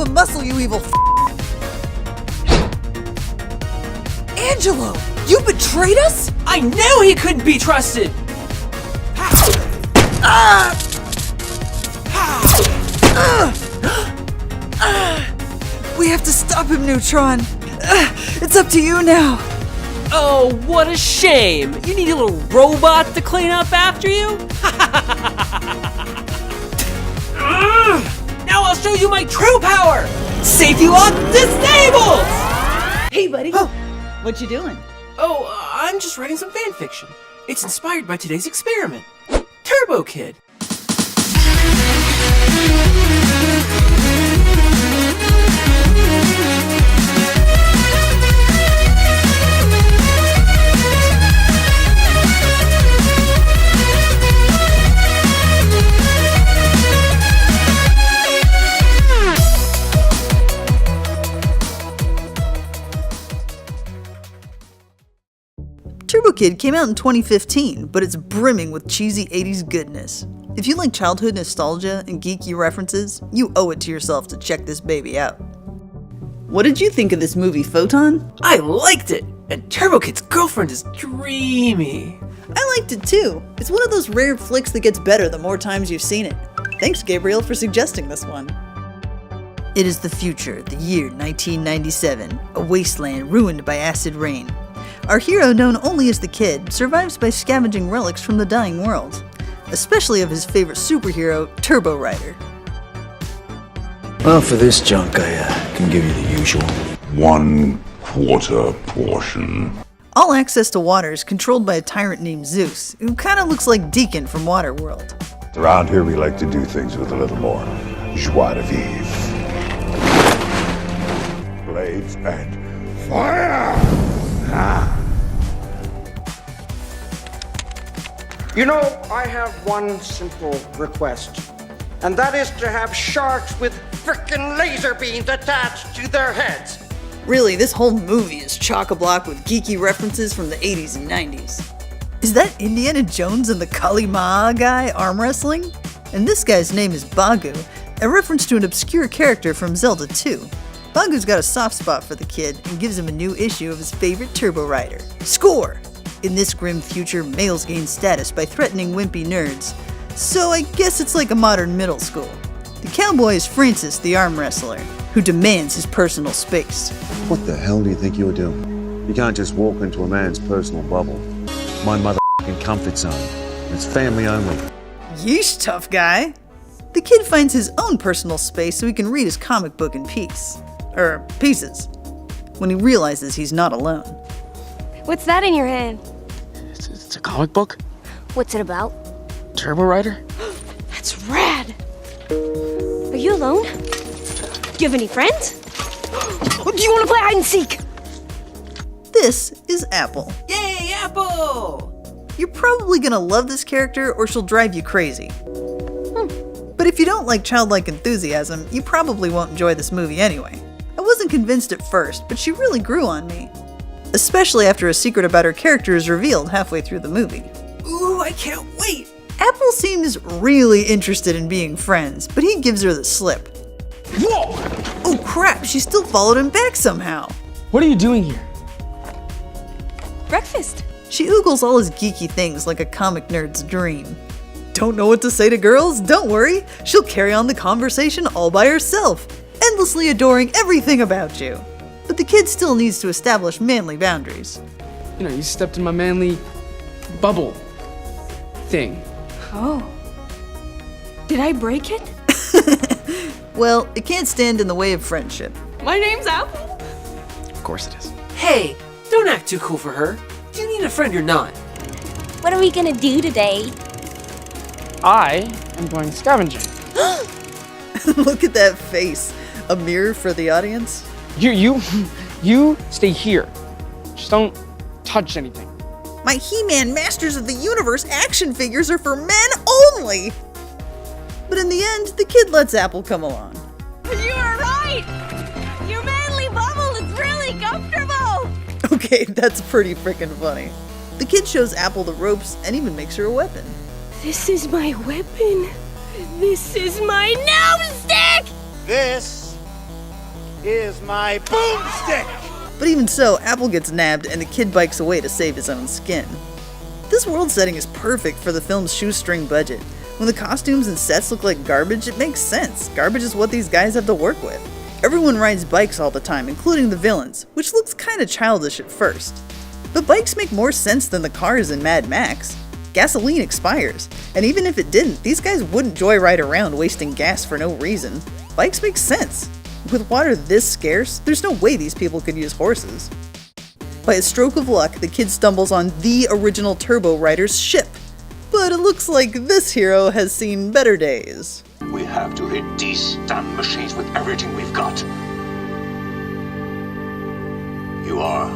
alpha muscle, you evil Angelo, you betrayed us? I knew he couldn't be trusted! We have to stop him, Neutron. It's up to you now. Oh, what a shame! You need a little robot to clean up after you? Now I'll show you my true power! Safety lock disabled! Hey, buddy. Oh. What you doing? Oh, I'm just writing some fan fiction. It's inspired by today's experiment. Unexplored. Unexplored came out in 2015, but it's brimming with cheesy 80s goodness. If you like childhood nostalgia and geeky references, you owe it to yourself to check this baby out. What did you think of this movie, Photon? I liked it! And Unexplored's girlfriend is dreamy. I liked it too. It's one of those rare flicks that gets better the more times you've seen it. Thanks, Gabriel, for suggesting this one. It is the future, the year 1997, a wasteland ruined by acid rain. Our hero, known only as the Kid, survives by scavenging relics from the dying world, especially of his favorite superhero, Turbo Rider. Well, for this junk, I can give you the usual. 1/4 portion. All access to water is controlled by a tyrant named Zeus, who kinda looks like Deacon from Waterworld. Around here, we like to do things with a little more joie de vivre. Blades and fire! You know, I have one simple request, and that is to have sharks with frickin' laser beams attached to their heads. Really, this whole movie is chock-a-block with geeky references from the 80s and 90s. Is that Indiana Jones and the Kali Ma guy arm wrestling? And this guy's name is Bagu, a reference to an obscure character from Zelda 2. Bagu's got a soft spot for the Kid and gives him a new issue of his favorite Turbo Rider. Score! In this grim future, males gain status by threatening wimpy nerds. So I guess it's like a modern middle school. The cowboy is Francis, the arm wrestler, who demands his personal space. What the hell do you think you're doing? You can't just walk into a man's personal bubble. My motherfucking comfort zone. It's family only. Yeesh, tough guy. The Kid finds his own personal space so he can read his comic book in peace. Or pieces. When he realizes he's not alone. What's that in your hand? It's a comic book? What's it about? Turbo Rider? That's rad! Are you alone? Do you have any friends? Do you want to play hide and seek? This is Apple. Yay, Apple! You're probably gonna love this character or she'll drive you crazy. But if you don't like childlike enthusiasm, you probably won't enjoy this movie anyway. I wasn't convinced at first, but she really grew on me. Especially after a secret about her character is revealed halfway through the movie. Ooh, I can't wait! Apple seems really interested in being friends, but he gives her the slip. Whoa! Oh crap, she still followed him back somehow. What are you doing here? Breakfast. She oogles all his geeky things like a comic nerd's dream. Don't know what to say to girls? Don't worry, she'll carry on the conversation all by herself, endlessly adoring everything about you. But the Kid still needs to establish manly boundaries. You know, you stepped in my manly bubble thing. Oh. Did I break it? Well, it can't stand in the way of friendship. My name's Apple. Of course it is. Hey, don't act too cool for her. Do you need a friend or not? What are we gonna do today? I am going scavenging. Look at that face. A mirror for the audience? You stay here. Just don't touch anything. My He-Man Masters of the Universe action figures are for men only! But in the end, the Kid lets Apple come along. You were right! Your manly bubble is really comfortable! Okay, that's pretty freaking funny. The Kid shows Apple the ropes and even makes her a weapon. This is my weapon. This is my gnome stick! This is my boomstick! But even so, Apple gets nabbed and the kid bikes away to save his own skin. This world setting is perfect for the film's shoestring budget. When the costumes and sets look like garbage, it makes sense. Garbage is what these guys have to work with. Everyone rides bikes all the time, including the villains, which looks kinda childish at first. But bikes make more sense than the cars in Mad Max. Gasoline expires, and even if it didn't, these guys wouldn't joyride around wasting gas for no reason. Bikes make sense. With water this scarce, there's no way these people could use horses. By a stroke of luck, the kid stumbles on the original Turbo Rider's ship. But it looks like this hero has seen better days. We have to hit these damn machines with everything we've got. You are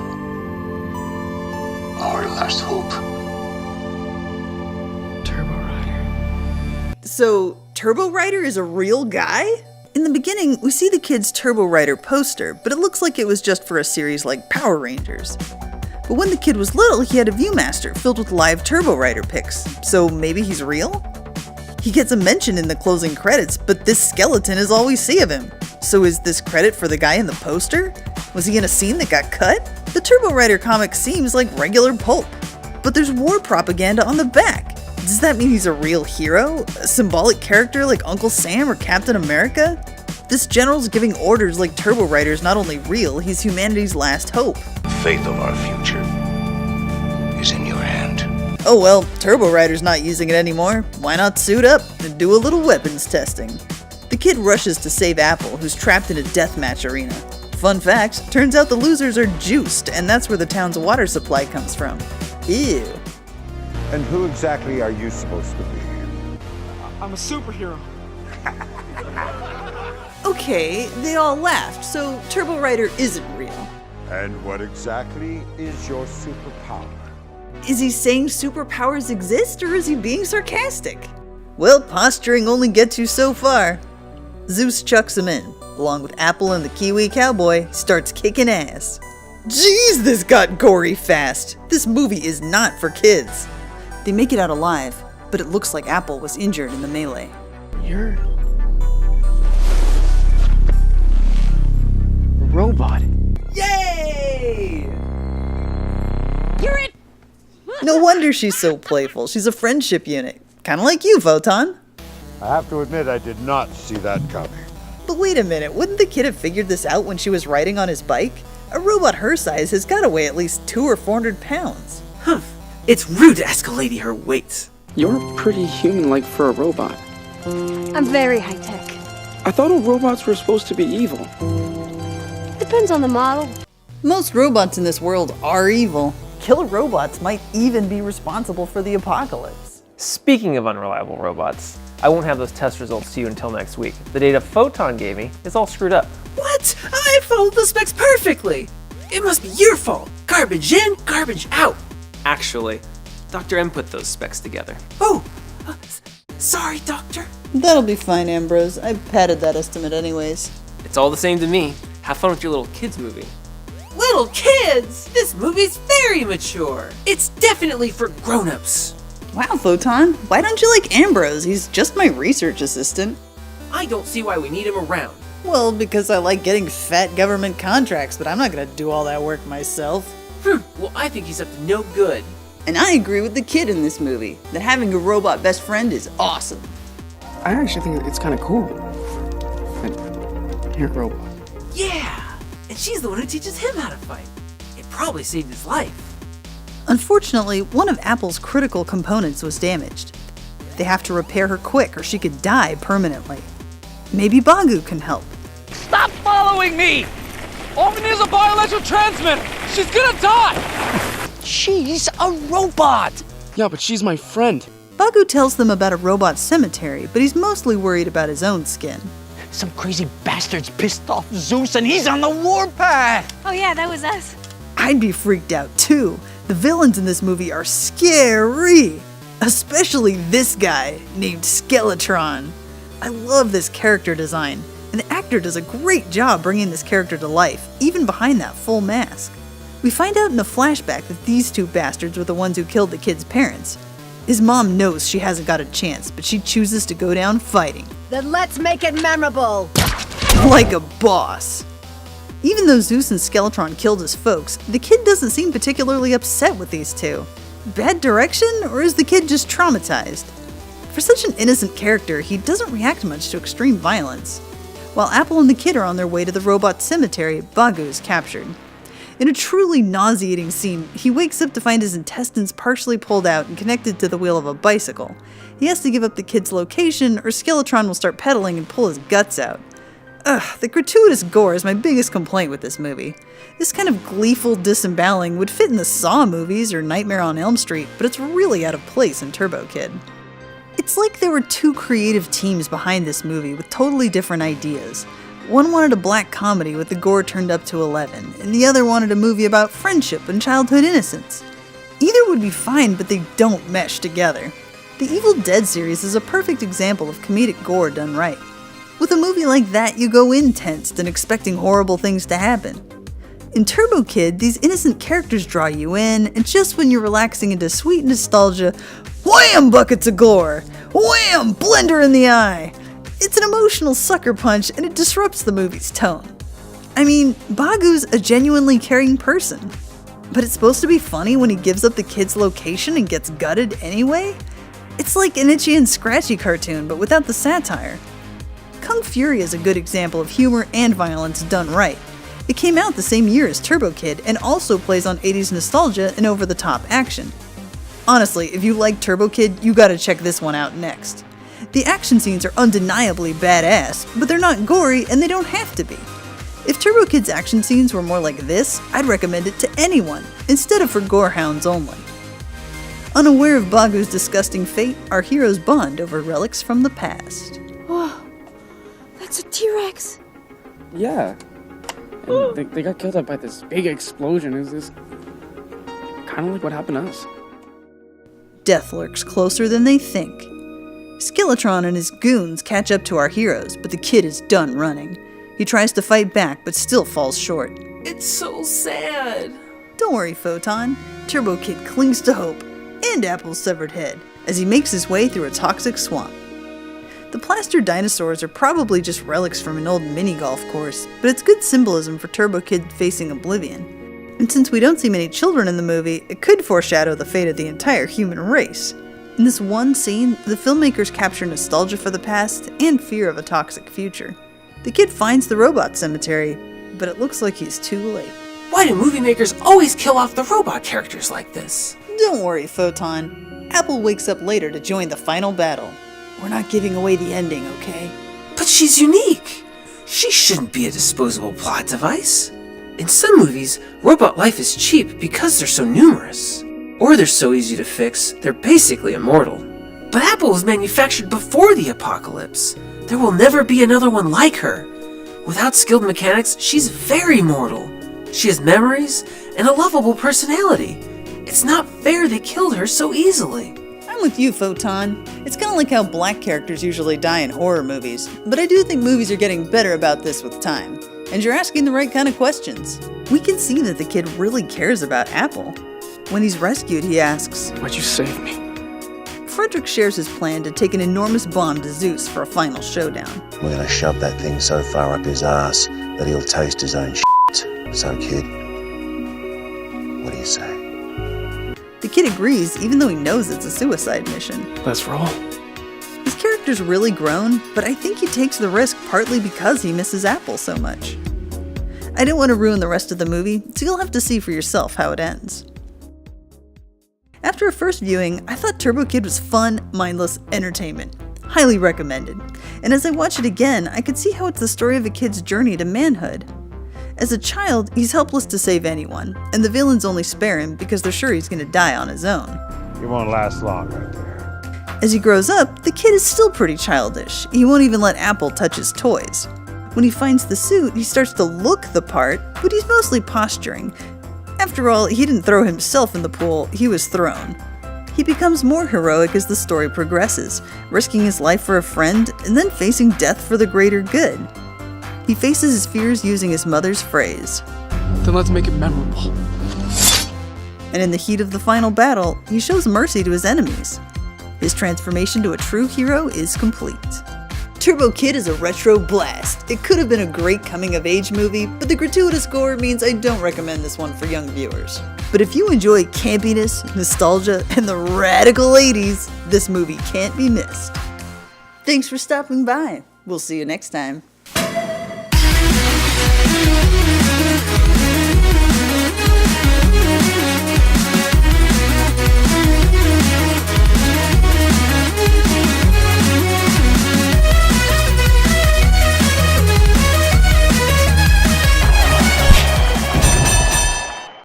our last hope. Turbo Rider. So, Turbo Rider is a real guy? In the beginning, we see the kid's Turbo Rider poster, but it looks like it was just for a series like Power Rangers. But when the kid was little, he had a Viewmaster filled with live Turbo Rider pics, so maybe he's real? He gets a mention in the closing credits, but this skeleton is all we see of him. So is this credit for the guy in the poster? Was he in a scene that got cut? The Turbo Rider comic seems like regular pulp, but there's war propaganda on the back. Does that mean he's a real hero? A symbolic character like Uncle Sam or Captain America? This general's giving orders like Turbo Rider's not only real, he's humanity's last hope. The fate of our future is in your hand. Oh well, Turbo Rider's not using it anymore. Why not suit up and do a little weapons testing? The kid rushes to save Apple, who's trapped in a deathmatch arena. Fun fact, turns out the losers are juiced, and that's where the town's water supply comes from. Ew. And who exactly are you supposed to be? I'm a superhero. Okay, they all laughed, so Turbo Rider isn't real. And what exactly is your superpower? Is he saying superpowers exist, or is he being sarcastic? Well, posturing only gets you so far. Zeus chucks him in. Along with Apple and the Kiwi cowboy, starts kicking ass. Jeez, this got gory fast. This movie is not for kids. They make it out alive, but it looks like Apple was injured in the melee. You're a robot. Yay! You're it! No wonder she's so playful. She's a friendship unit. Kinda like you, Photon. I have to admit I did not see that coming. But wait a minute, wouldn't the kid have figured this out when she was riding on his bike? A robot her size has gotta weigh at least 200 or 400 pounds. Humph. It's rude to ask a lady her weight. You're pretty human-like for a robot. I'm very high-tech. I thought all robots were supposed to be evil. Depends on the model. Most robots in this world are evil. Killer robots might even be responsible for the apocalypse. Speaking of unreliable robots, I won't have those test results to you until next week. The data Photon gave me is all screwed up. What? I followed the specs perfectly. It must be your fault. Garbage in, garbage out. Actually, Dr. M put those specs together. Oh, sorry, Doctor. That'll be fine, Ambrose. I padded that estimate anyways. It's all the same to me. Have fun with your little kids movie. Little kids! This movie's very mature. It's definitely for grown-ups. Wow, Photon, why don't you like Ambrose? He's just my research assistant. I don't see why we need him around. Well, because I like getting fat government contracts, but I'm not gonna do all that work myself. Well, I think he's up to no good. And I agree with the kid in this movie, that having a robot best friend is awesome. I actually think it's kind of cool. You're a robot. Yeah! And she's the one who teaches him how to fight. It probably saved his life. Unfortunately, one of Apple's critical components was damaged. They have to repair her quick or she could die permanently. Maybe Bagu can help. Stop following me! Orphan is a bioelectric transmitter! She's gonna die! She's a robot! Yeah, but she's my friend. Bagu tells them about a robot cemetery, but he's mostly worried about his own skin. Some crazy bastard's pissed off Zeus and he's on the warpath! Oh yeah, that was us. I'd be freaked out too. The villains in this movie are scary. Especially this guy named Skeletron. I love this character design, and the actor does a great job bringing this character to life, even behind that full mask. We find out in a flashback that these two bastards were the ones who killed the kid's parents. His mom knows she hasn't got a chance, but she chooses to go down fighting. Then let's make it memorable! Like a boss. Even though Zeus and Skeletron killed his folks, the kid doesn't seem particularly upset with these two. Bad direction, or is the kid just traumatized? For such an innocent character, he doesn't react much to extreme violence. While Apple and the kid are on their way to the robot cemetery, Bagu is captured. In a truly nauseating scene, he wakes up to find his intestines partially pulled out and connected to the wheel of a bicycle. He has to give up the kid's location, or Skeletron will start pedaling and pull his guts out. Ugh, the gratuitous gore is my biggest complaint with this movie. This kind of gleeful disemboweling would fit in the Saw movies or Nightmare on Elm Street, but it's really out of place in Turbo Kid. It's like there were two creative teams behind this movie with totally different ideas. One wanted a black comedy with the gore turned up to 11, and the other wanted a movie about friendship and childhood innocence. Either would be fine, but they don't mesh together. The Evil Dead series is a perfect example of comedic gore done right. With a movie like that, you go in tensed and expecting horrible things to happen. In Turbo Kid, these innocent characters draw you in, and just when you're relaxing into sweet nostalgia, wham! Buckets of gore! Wham! Blender in the eye! It's an emotional sucker punch, and it disrupts the movie's tone. I mean, Bagu's a genuinely caring person. But it's supposed to be funny when he gives up the kid's location and gets gutted anyway? It's like an Itchy and Scratchy cartoon, but without the satire. Kung Fury is a good example of humor and violence done right. It came out the same year as Turbo Kid and also plays on 80s nostalgia and over-the-top action. Honestly, if you like Turbo Kid, you gotta check this one out next. The action scenes are undeniably badass, but they're not gory and they don't have to be. If Turbo Kid's action scenes were more like this, I'd recommend it to anyone, instead of for gorehounds only. Unaware of Bagu's disgusting fate, our heroes bond over relics from the past. Whoa, that's a T-Rex. Yeah. And they got killed up by this big explosion. Is this kind of like what happened to us? Death lurks closer than they think. Skeletron and his goons catch up to our heroes, but the kid is done running. He tries to fight back, but still falls short. It's so sad. Don't worry, Photon. Turbo Kid clings to hope, and Apple's severed head, as he makes his way through a toxic swamp. The plaster dinosaurs are probably just relics from an old mini-golf course, but it's good symbolism for Turbo Kid facing oblivion. And since we don't see many children in the movie, it could foreshadow the fate of the entire human race. In this one scene, the filmmakers capture nostalgia for the past and fear of a toxic future. The kid finds the robot cemetery, but it looks like he's too late. Why do movie makers always kill off the robot characters like this? Don't worry, Photon. Apple wakes up later to join the final battle. We're not giving away the ending, okay? But she's unique. She shouldn't be a disposable plot device. In some movies, robot life is cheap because they're so numerous. Or they're so easy to fix, they're basically immortal. But Apple was manufactured before the apocalypse. There will never be another one like her. Without skilled mechanics, she's very mortal. She has memories and a lovable personality. It's not fair they killed her so easily. I'm with you, Photon. It's kind of like how black characters usually die in horror movies, but I do think movies are getting better about this with time. And you're asking the right kind of questions. We can see that the kid really cares about Apple. When he's rescued, he asks, "Why'd you save me?" Frederick shares his plan to take an enormous bomb to Zeus for a final showdown. We're gonna shove that thing so far up his ass that he'll taste his own shit. So, kid, what do you say? The kid agrees, even though he knows it's a suicide mission. Let's roll. His character's really grown, but I think he takes the risk partly because he misses Apple so much. I don't want to ruin the rest of the movie, so you'll have to see for yourself how it ends. After a first viewing, I thought Turbo Kid was fun, mindless entertainment. Highly recommended. And as I watch it again, I could see how it's the story of a kid's journey to manhood. As a child, he's helpless to save anyone, and the villains only spare him because they're sure he's going to die on his own. You won't last long right there. As he grows up, the kid is still pretty childish. He won't even let Apple touch his toys. When he finds the suit, he starts to look the part, but he's mostly posturing. After all, he didn't throw himself in the pool, he was thrown. He becomes more heroic as the story progresses, risking his life for a friend and then facing death for the greater good. He faces his fears using his mother's phrase. Then let's make it memorable. And in the heat of the final battle, he shows mercy to his enemies. His transformation to a true hero is complete. Turbo Kid is a retro blast. It could have been a great coming-of-age movie, but the gratuitous gore means I don't recommend this one for young viewers. But if you enjoy campiness, nostalgia, and the radical 80s, this movie can't be missed. Thanks for stopping by. We'll see you next time.